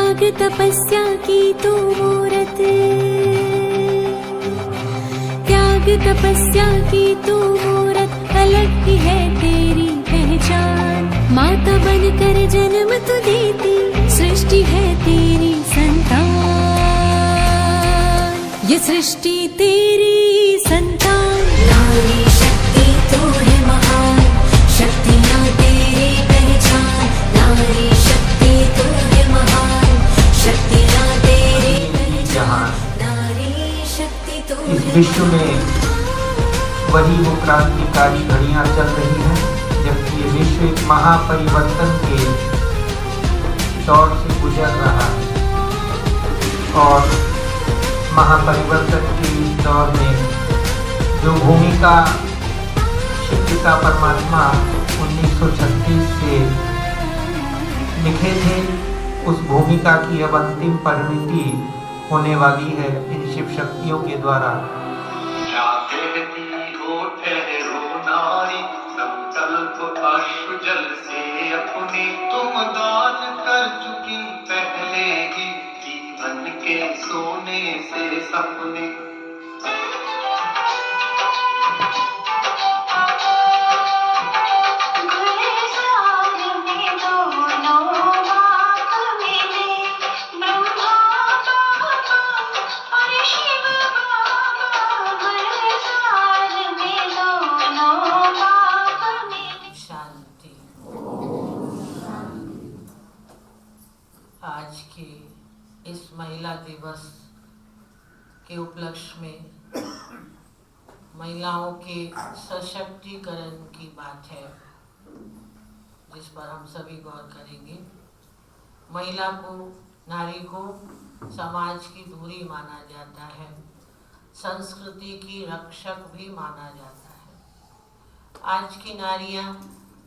त्याग तपस्या की तू मूरत, त्याग तपस्या की तू मूरत, अलग ही है तेरी पहचान। माता बनकर जन्म तू देती, सृष्टि है तेरी संतान, ये सृष्टि तेरी संतान। नारी शक्ति तू है महान, शक्तियाँ तेरी पहचान। नारी शक्ति तू है महान, शक्तियाँ तेरी पहचान। नारी शक्ति तू इस विश्व में वही वो क्रांतिकारी घड़ियां चल रही हैं, जबकि ये विश्व एक महापरिवर्तन के दौर से गुजर रहा है। और महापरिवर्तन के दौर में जो भूमिका शिव पिता परमात्मा 1936 से लिखे थे, उस भूमिका की अब अंतिम परिणति होने वाली है इन शिव शक्तियों के द्वारा। संकल्प अश्रु जल से अपने तुम दान कर चुकी पहले ही जीवन के सोने से सपने। आज के इस महिला दिवस के उपलक्ष्य में महिलाओं के सशक्तिकरण की बात है, जिस पर हम सभी गौर करेंगे। महिला को, नारी को समाज की धुरी माना जाता है, संस्कृति की रक्षक भी माना जाता है। आज की नारियां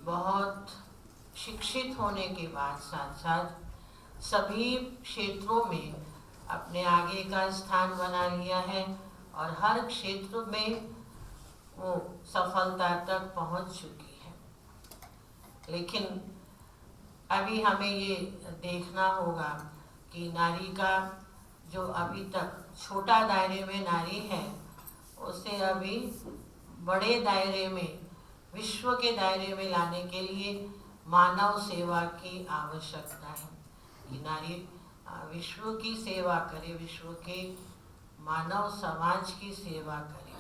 बहुत शिक्षित होने के बाद साथ साथ सभी क्षेत्रों में अपने आगे का स्थान बना लिया है और हर क्षेत्र में वो सफलता तक पहुंच चुकी है। लेकिन अभी हमें ये देखना होगा कि नारी का जो अभी तक छोटा दायरे में नारी है, उसे अभी बड़े दायरे में, विश्व के दायरे में लाने के लिए मानव सेवा की आवश्यकता है कि नारी विश्व की सेवा करे, विश्व के मानव समाज की सेवा करे,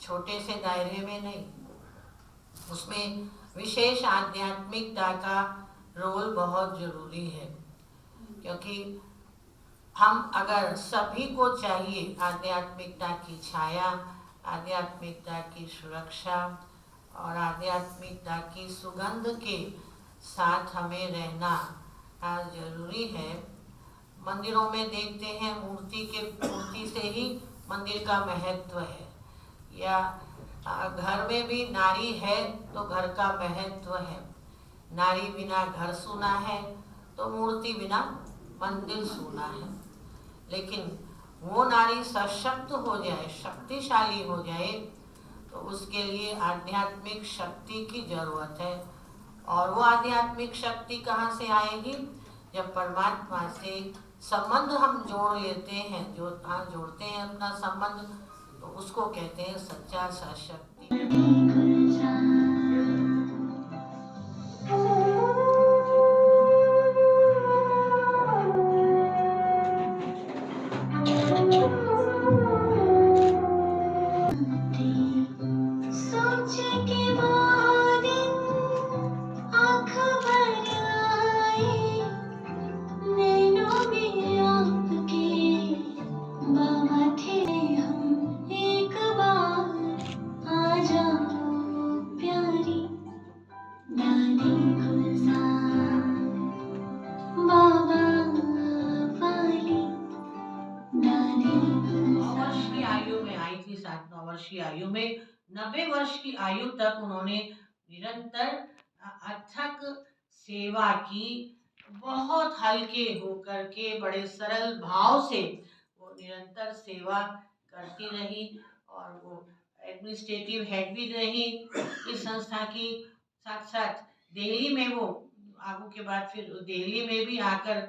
छोटे से दायरे में नहीं। उसमें विशेष आध्यात्मिकता का रोल बहुत जरूरी है, क्योंकि हम अगर सभी को चाहिए आध्यात्मिकता की छाया, आध्यात्मिकता की सुरक्षा और आध्यात्मिकता की सुगंध के साथ हमें रहना जरूरी है। मंदिरों में देखते हैं मूर्ति से ही मंदिर का महत्व है, या घर में भी नारी है तो घर का महत्व है। नारी बिना घर सूना है तो मूर्ति बिना मंदिर सूना है। लेकिन वो नारी सशक्त हो जाए, शक्तिशाली हो जाए, तो उसके लिए आध्यात्मिक शक्ति की जरूरत है। और वो आध्यात्मिक शक्ति कहाँ से आएगी? जब परमात्मा से संबंध हम जोड़ लेते हैं, जोड़ते हैं अपना संबंध, तो उसको कहते हैं सच्चा सशक्ति। वर्ष की आयु में 90 वर्ष की आयु तक उन्होंने निरंतर अथक सेवा की। बहुत हल्के होकर के, बड़े सरल भाव से वो निरंतर सेवा करती रही और वो एडमिनिस्ट्रेटिव हेड भी रही इस संस्था की। साथ साथ दिल्ली में वो आगू के बाद फिर दिल्ली में भी आकर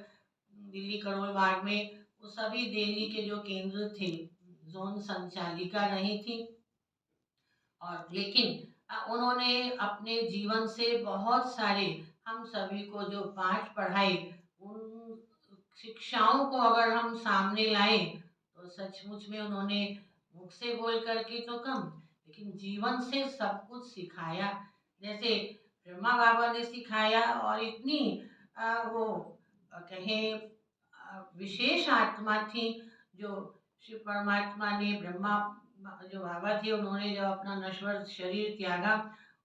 दिल्ली करोल बाग में वो सभी दिल्ली के जो केंद्र थे, जोन संचालिका रही थी। और लेकिन उन्होंने अपने जीवन से बहुत सारे हम सभी को जो पाठ पढ़ाए, उन शिक्षाओं को अगर हम सामने लाए तो सचमुच में उन्होंने मुख से बोल करके तो कम, लेकिन जीवन से सब कुछ सिखाया। जैसे ब्रह्मा बाबा ने सिखाया, और इतनी वो कहें विशेष आत्मा थी जो शिव परमात्मा ने, ब्रह्मा जो बाबा थे उन्होंने जब अपना नश्वर शरीर त्यागा,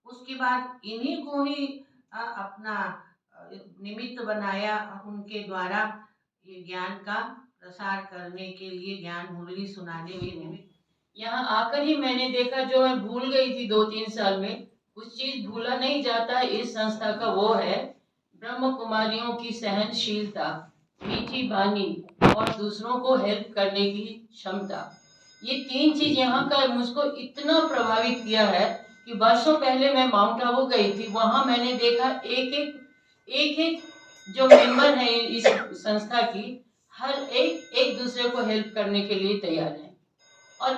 उसके बाद इन्हीं को ही अपना निमित्त बनाया, उनके द्वारा ये ज्ञान का प्रसार करने के लिए, ज्ञान मुरली सुनाने के निमित्त। यहाँ आकर ही मैंने देखा, जो मैं भूल गई थी 2-3 साल में, कुछ चीज भूला नहीं जाता इस संस्था का, वो है ब्रह्म कुमारियों की सहनशीलता, मीठी वाणी और दूसरों को हेल्प करने की क्षमता। ये 3 चीज यहाँ का मुझको इतना प्रभावित किया है कि वर्षों पहले मैं माउंट आबू गई थी, वहां मैंने देखा एक जो मेंबर है इस संस्था की, हर एक दूसरे को हेल्प करने के लिए तैयार है, और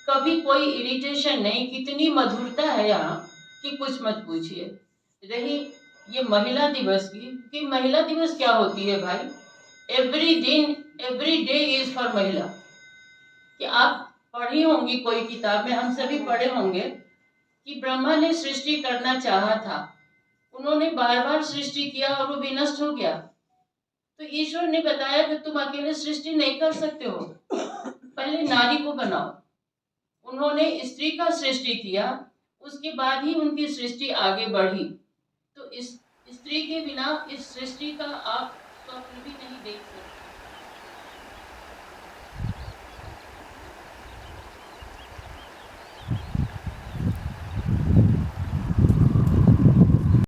कभी कोई इरिटेशन नहीं। कितनी मधुरता है यहाँ कि कुछ मत पूछिए। रही ये महिला दिवस की, कि महिला दिवस क्या होती है भाई, एवरी डे इज फॉर महिला। कि आप पढ़ी होंगी कोई किताब में, हम सभी पढ़े होंगे कि ब्रह्मा ने सृष्टि करना चाहा था, उन्होंने बार बार सृष्टि किया और वो विनष्ट हो गया। तो ईश्वर ने बताया कि तुम अकेले सृष्टि नहीं कर सकते हो, पहले नारी को बनाओ। उन्होंने स्त्री का सृष्टि किया, उसके बाद ही उनकी सृष्टि आगे बढ़ी। तो इस स्त्री के बिना इस सृष्टि का आप स्वप्न भी नहीं देख सकते।